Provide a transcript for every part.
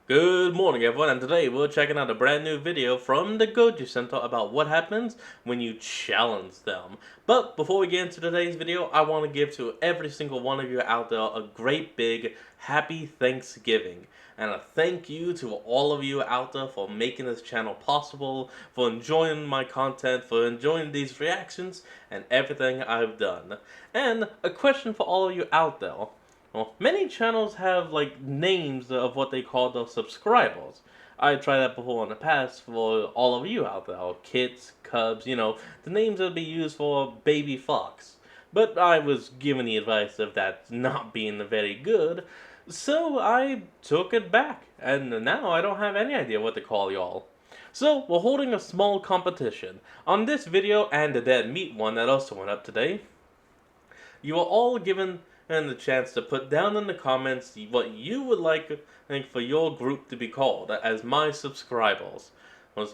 Good morning everyone, and today we're checking out a brand new video from the GojiCenter about what happens when you challenge them. But before we get into today's video, I want to give to every single one of you out there a great big happy Thanksgiving. And a thank you to all of you out there for making this channel possible, for enjoying my content, for enjoying these reactions, and everything I've done. And a question for all of you out there. Well, many channels have like names of what they call their subscribers. I tried that before in the past for all of you out there, kids, cubs, the names that would be used for baby fox. But I was given the advice of that not being very good, so I took it back, and now I don't have any idea what to call y'all. So we're holding a small competition. On this video and the dead meat one that also went up today, you are all given the chance to put down in the comments what you would like for your group to be called as my subscribers.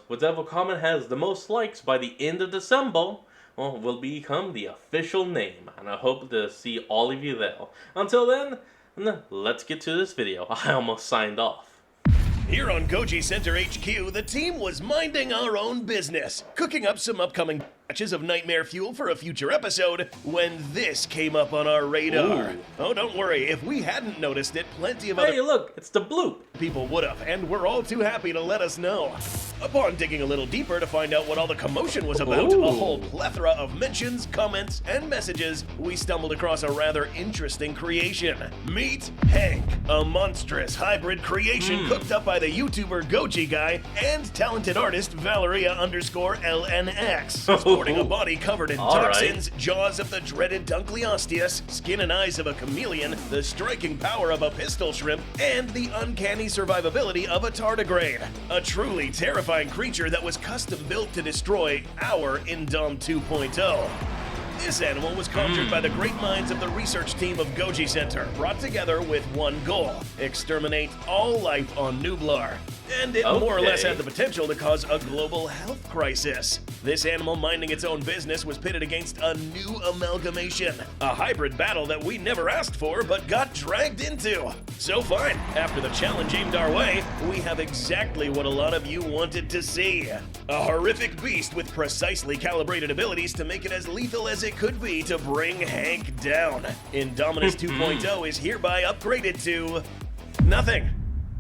Whatever comment has the most likes by the end of December will become the official name, and I hope to see all of you there. Until then, let's get to this video. I almost signed off. Here on GojiCenter HQ, the team was minding our own business, cooking up some upcoming batches of nightmare fuel for a future episode, when this came up on our radar. Ooh. Oh, don't worry, if we hadn't noticed it, plenty of other Hey look, it's the bloop! people would have, and we're all too happy to let us know. Upon digging a little deeper to find out what all the commotion was about, Ooh. a whole plethora of mentions, comments, and messages, we stumbled across a rather interesting creation. Meet Hank, a monstrous hybrid creation cooked up by the YouTuber Goji Guy and talented artist Valeria_LNX. Sporting a body covered in toxins, jaws of the dreaded Dunkleosteus, skin and eyes of a chameleon, the striking power of a pistol shrimp, and the uncanny survivability of a tardigrade. A truly terrifying creature that was custom built to destroy our Indom 2.0. This animal was conjured by the great minds of the research team of GojiCenter, brought together with one goal: exterminate all life on Nublar. And it more or less had the potential to cause a global health crisis. This animal minding its own business was pitted against a new amalgamation, a hybrid battle that we never asked for but got dragged into. So fine, after the challenge aimed our way, we have exactly what a lot of you wanted to see. A horrific beast with precisely calibrated abilities to make it as lethal as it could be to bring Hank down. Indominus 2.0 is hereby upgraded to nothing.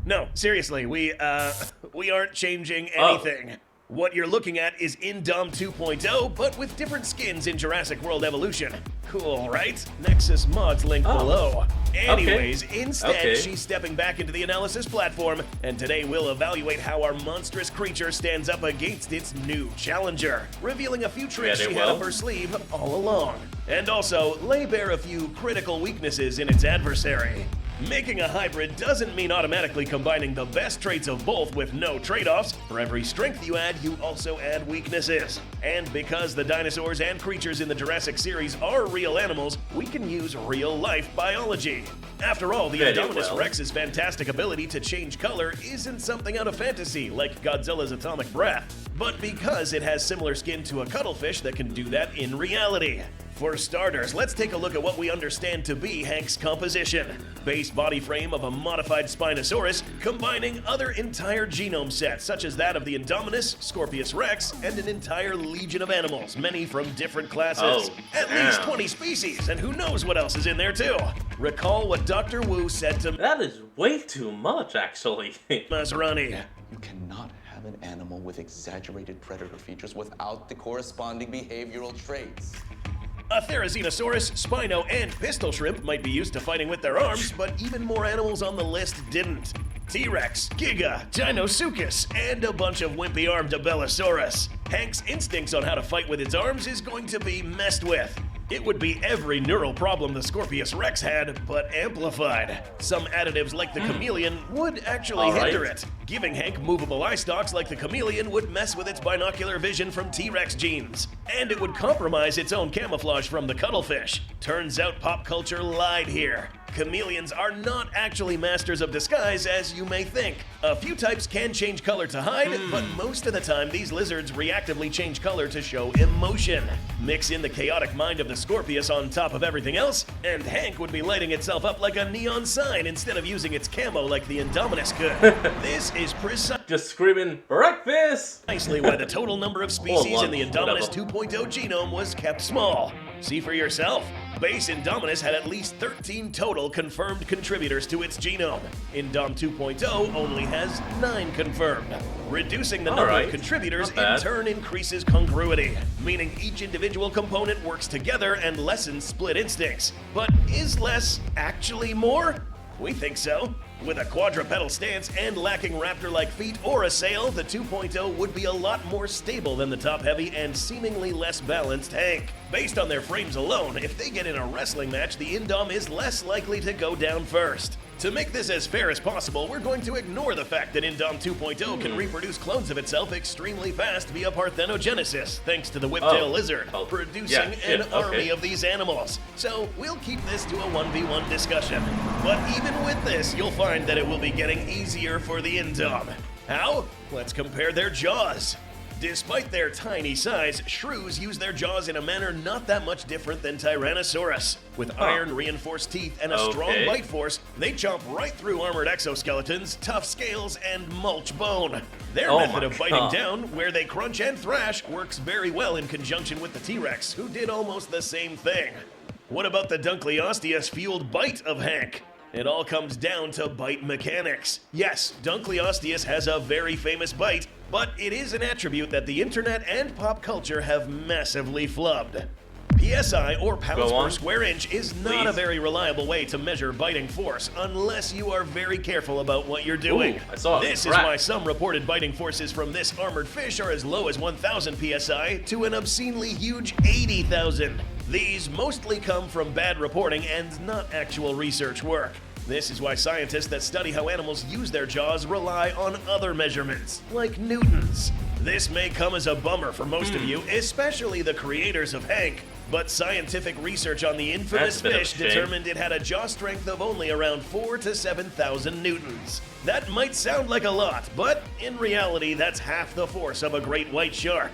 No, seriously, we aren't changing anything. What you're looking at is Indom 2.0, but with different skins in Jurassic World Evolution. Cool, right? Nexus mods link below. Anyways, instead, she's stepping back into the analysis platform, and today we'll evaluate how our monstrous creature stands up against its new challenger, revealing a few tricks she had up her sleeve all along, and also lay bare a few critical weaknesses in its adversary. Making a hybrid doesn't mean automatically combining the best traits of both with no trade-offs. For every strength you add, you also add weaknesses. And because the dinosaurs and creatures in the Jurassic series are real animals, we can use real-life biology. After all, the Indominus Rex's fantastic ability to change color isn't something out of fantasy, like Godzilla's atomic breath, but because it has similar skin to a cuttlefish that can do that in reality. For starters, let's take a look at what we understand to be Hank's composition. Base body frame of a modified Spinosaurus, combining other entire genome sets, such as that of the Indominus, Scorpius Rex, and an entire legion of animals, many from different classes. At least 20 species, and who knows what else is in there too. Recall what Dr. Wu said to That is way too much, actually. Maserani. You cannot have an animal with exaggerated predator features without the corresponding behavioral traits. A Therizinosaurus, Spino, and Pistol Shrimp might be used to fighting with their arms, but even more animals on the list didn't. T-Rex, Giga, Dinosuchus, and a bunch of wimpy-armed Abelisaurus. Hank's instincts on how to fight with its arms is going to be messed with. It would be every neural problem the Scorpius Rex had, but amplified. Some additives like the chameleon would actually hinder it. Giving Hank movable eye stalks like the chameleon would mess with its binocular vision from T-Rex genes. And it would compromise its own camouflage from the cuttlefish. Turns out pop culture lied here. Chameleons are not actually masters of disguise as you may think. A few types can change color to hide, but most of the time these lizards reactively change color to show emotion. Mix in the chaotic mind of the Scorpius on top of everything else, and Hank would be lighting itself up like a neon sign instead of using its camo like the Indominus could. This is just screaming breakfast! Precisely why the total number of species in the Indominus 2.0 genome was kept small. See for yourself. Base Indominus had at least 13 total confirmed contributors to its genome. Indom 2.0 only has 9 confirmed. Reducing the number of contributors in turn increases congruity, meaning each individual component works together and lessens split instincts. But is less actually more? We think so. With a quadrupedal stance and lacking raptor-like feet or a sail, the 2.0 would be a lot more stable than the top-heavy and seemingly less balanced Hank. Based on their frames alone, if they get in a wrestling match, the Indom is less likely to go down first. To make this as fair as possible, we're going to ignore the fact that Indom 2.0 can reproduce clones of itself extremely fast via parthenogenesis, thanks to the whiptail lizard, producing an army of these animals. So we'll keep this to a 1v1 discussion. But even with this, you'll find that it will be getting easier for the Indom. How? Let's compare their jaws. Despite their tiny size, shrews use their jaws in a manner not that much different than Tyrannosaurus. With iron-reinforced teeth and a strong bite force, they chomp right through armored exoskeletons, tough scales, and mulch bone. Their method of biting down, where they crunch and thrash, works very well in conjunction with the T-Rex, who did almost the same thing. What about the Dunkleosteus-fueled bite of Hank? It all comes down to bite mechanics. Yes, Dunkleosteus has a very famous bite, but it is an attribute that the internet and pop culture have massively flubbed. PSI, or pounds per square inch, is not a very reliable way to measure biting force unless you are very careful about what you're doing. This is why some reported biting forces from this armored fish are as low as 1,000 PSI to an obscenely huge 80,000. These mostly come from bad reporting and not actual research work. This is why scientists that study how animals use their jaws rely on other measurements, like newtons. This may come as a bummer for most of you, especially the creators of Hank, but scientific research on the infamous fish determined it had a jaw strength of only around 4,000 to 7,000 newtons. That might sound like a lot, but in reality that's half the force of a great white shark.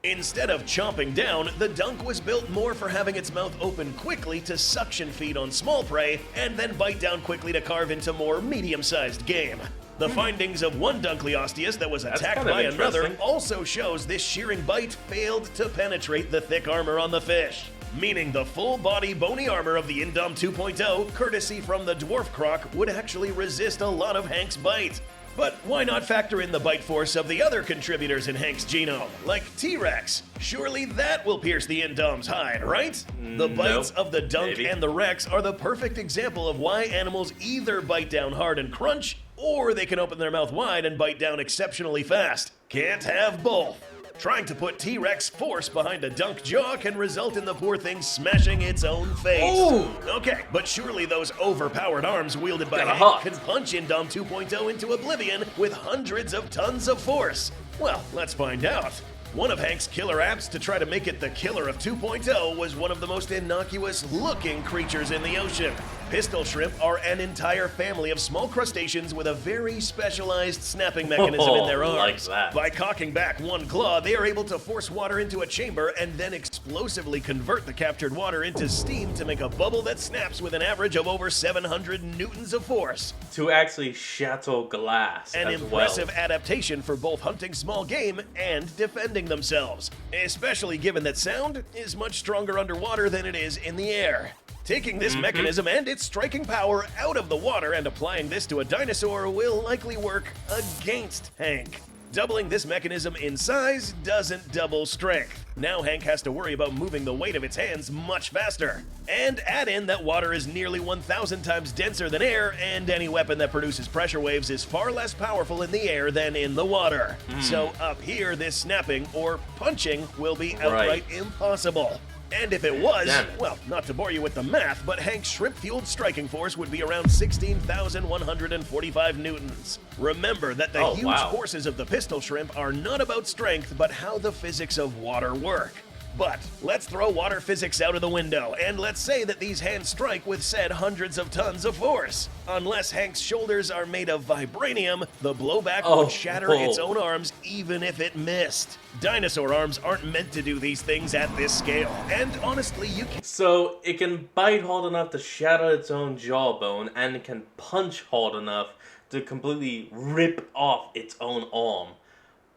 Instead of chomping down, the dunk was built more for having its mouth open quickly to suction feed on small prey, and then bite down quickly to carve into more medium-sized game. The findings of one Dunkleosteus that was attacked by another also shows this shearing bite failed to penetrate the thick armor on the fish, meaning the full-body bony armor of the Indom 2.0, courtesy from the dwarf croc, would actually resist a lot of Hank's bite. But why not factor in the bite force of the other contributors in Hank's genome, like T-Rex? Surely that will pierce the Indom's hide, right? The bites of the Dunk and the Rex are the perfect example of why animals either bite down hard and crunch, or they can open their mouth wide and bite down exceptionally fast. Can't have both. Trying to put T-Rex force behind a Dunk jaw can result in the poor thing smashing its own face. Okay, but surely those overpowered arms wielded by Hank can punch Indom 2.0 into oblivion with hundreds of tons of force. Well, let's find out. One of Hank's killer apps to try to make it the killer of 2.0 was one of the most innocuous-looking creatures in the ocean. Pistol shrimp are an entire family of small crustaceans with a very specialized snapping mechanism in their arms. By cocking back one claw, they are able to force water into a chamber and then explosively convert the captured water into steam to make a bubble that snaps with an average of over 700 newtons of force. To actually shatter glass An impressive adaptation for both hunting small game and defending themselves, especially given that sound is much stronger underwater than it is in the air. Taking this mechanism and its striking power out of the water and applying this to a dinosaur will likely work against Hank. Doubling this mechanism in size doesn't double strength. Now Hank has to worry about moving the weight of its hands much faster. And add in that water is nearly 1,000 times denser than air, and any weapon that produces pressure waves is far less powerful in the air than in the water. So up here, this snapping, or punching, will be outright impossible. And if it was, well, not to bore you with the math, but Hank's shrimp-fueled striking force would be around 16,145 newtons. Remember that the huge forces of the pistol shrimp are not about strength, but how the physics of water work. But let's throw water physics out of the window, and let's say that these hands strike with said hundreds of tons of force. Unless Hank's shoulders are made of vibranium, the blowback would shatter its own arms even if it missed. Dinosaur arms aren't meant to do these things at this scale, and honestly, you can— So it can bite hard enough to shatter its own jawbone, and it can punch hard enough to completely rip off its own arm.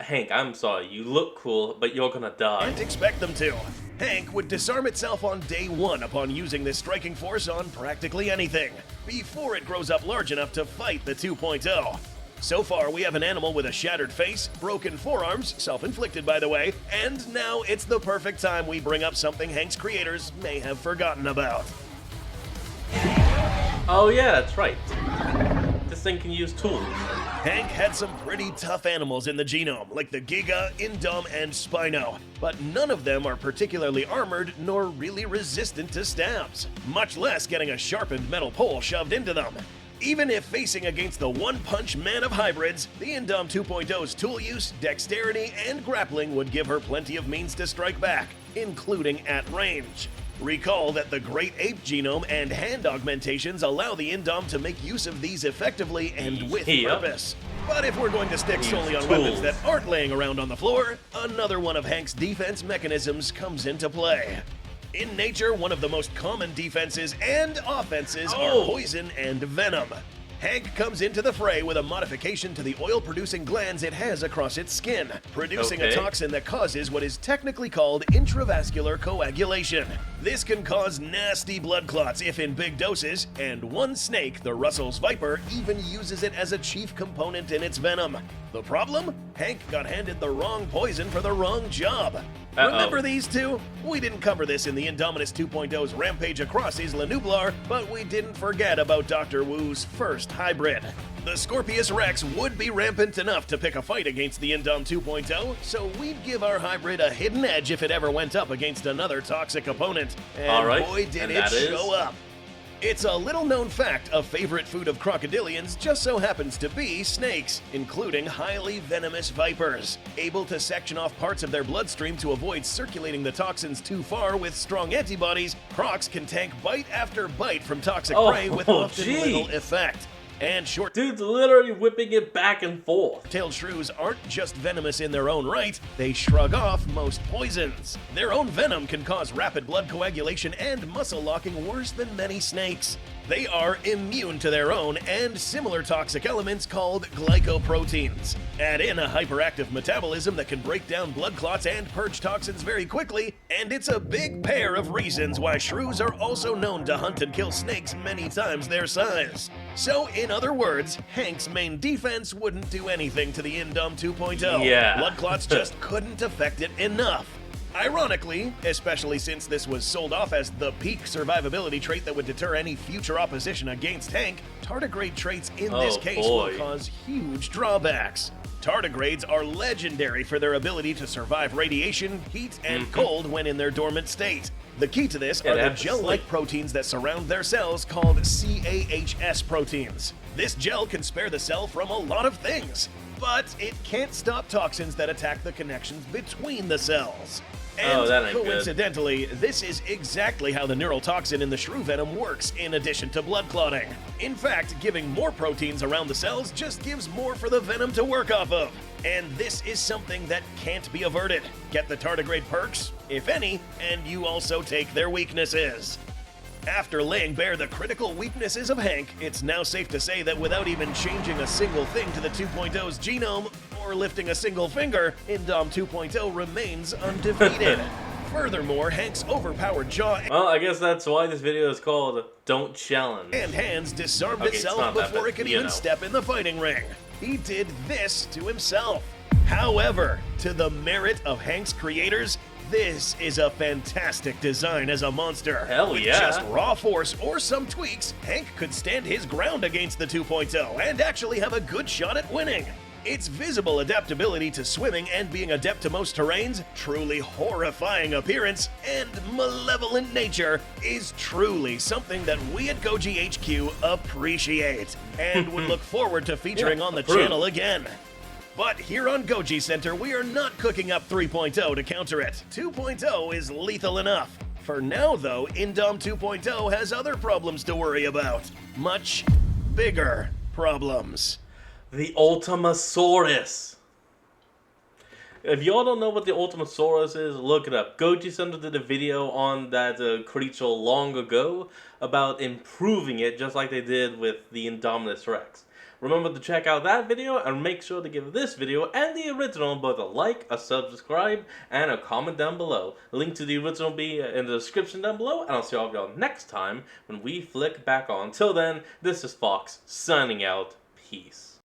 Hank, I'm sorry, you look cool, but you're gonna die. Can't expect them to. Hank would disarm itself on day 1 upon using this striking force on practically anything, before it grows up large enough to fight the 2.0. So far, we have an animal with a shattered face, broken forearms, self-inflicted by the way, and now it's the perfect time we bring up something Hank's creators may have forgotten about. Oh yeah, that's right. This thing can use tools. Hank had some pretty tough animals in the genome, like the Giga, Indom, and Spino, but none of them are particularly armored nor really resistant to stabs, much less getting a sharpened metal pole shoved into them. Even if facing against the one-punch man of hybrids, the Indom 2.0's tool use, dexterity, and grappling would give her plenty of means to strike back, including at range. Recall that the Great Ape genome and hand augmentations allow the Indom to make use of these effectively and with purpose. But if we're going to stick solely on weapons that aren't laying around on the floor, another one of Hank's defense mechanisms comes into play. In nature, one of the most common defenses and offenses are poison and venom. Hank comes into the fray with a modification to the oil-producing glands it has across its skin, producing a toxin that causes what is technically called intravascular coagulation. This can cause nasty blood clots if in big doses, and one snake, the Russell's Viper, even uses it as a chief component in its venom. The problem? Hank got handed the wrong poison for the wrong job. Remember these two? We didn't cover this in the Indominus 2.0's rampage across Isla Nublar, but we didn't forget about Dr. Wu's first hybrid. The Scorpius Rex would be rampant enough to pick a fight against the Indom 2.0, so we'd give our hybrid a hidden edge if it ever went up against another toxic opponent. And boy, did it show up. It's a little-known fact, a favorite food of crocodilians just so happens to be snakes, including highly venomous vipers. Able to section off parts of their bloodstream to avoid circulating the toxins too far with strong antibodies, crocs can tank bite after bite from toxic prey with often little effect. And short— Dude's literally whipping it back and forth. Tailed shrews aren't just venomous in their own right, they shrug off most poisons. Their own venom can cause rapid blood coagulation and muscle locking worse than many snakes. They are immune to their own and similar toxic elements called glycoproteins. Add in a hyperactive metabolism that can break down blood clots and purge toxins very quickly, and it's a big pair of reasons why shrews are also known to hunt and kill snakes many times their size. So, in other words, Hank's main defense wouldn't do anything to the Indom 2.0. Blood clots just couldn't affect it enough. Ironically, especially since this was sold off as the peak survivability trait that would deter any future opposition against Hank, tardigrade traits in this case will cause huge drawbacks. Tardigrades are legendary for their ability to survive radiation, heat, and cold when in their dormant state. The key to this are the gel-like proteins that surround their cells called CAHS proteins. This gel can spare the cell from a lot of things, but it can't stop toxins that attack the connections between the cells. And coincidentally, this is exactly how the neural toxin in the shrew venom works in addition to blood clotting. In fact, giving more proteins around the cells just gives more for the venom to work off of. And this is something that can't be averted. Get the tardigrade perks, if any, and you also take their weaknesses. After laying bare the critical weaknesses of Hank, it's now safe to say that without even changing a single thing to the 2.0's genome, or lifting a single finger, Indom 2.0 remains undefeated. Furthermore, Hank's overpowered jaw— Well, I guess that's why this video is called Don't Challenge. —and hands disarmed itself before it could even step in the fighting ring. He did this to himself. However, to the merit of Hank's creators, this is a fantastic design as a monster. Hell With yeah. just raw force or some tweaks, Hank could stand his ground against the 2.0 and actually have a good shot at winning. Its visible adaptability to swimming and being adept to most terrains, truly horrifying appearance, and malevolent nature is truly something that we at Goji HQ appreciate and would look forward to featuring on the channel again. But here on GojiCenter, we are not cooking up 3.0 to counter it. 2.0 is lethal enough. For now, though, Indom 2.0 has other problems to worry about. Much bigger problems. The Ultimasaurus. If y'all don't know what the Ultimasaurus is, look it up. GojiCenter did a video on that creature long ago about improving it just like they did with the Indominus Rex. Remember to check out that video and make sure to give this video and the original both a like, a subscribe, and a comment down below. Link to the original will be in the description down below, and I'll see all of y'all next time when we flick back on. Till then, this is Fox, signing out. Peace.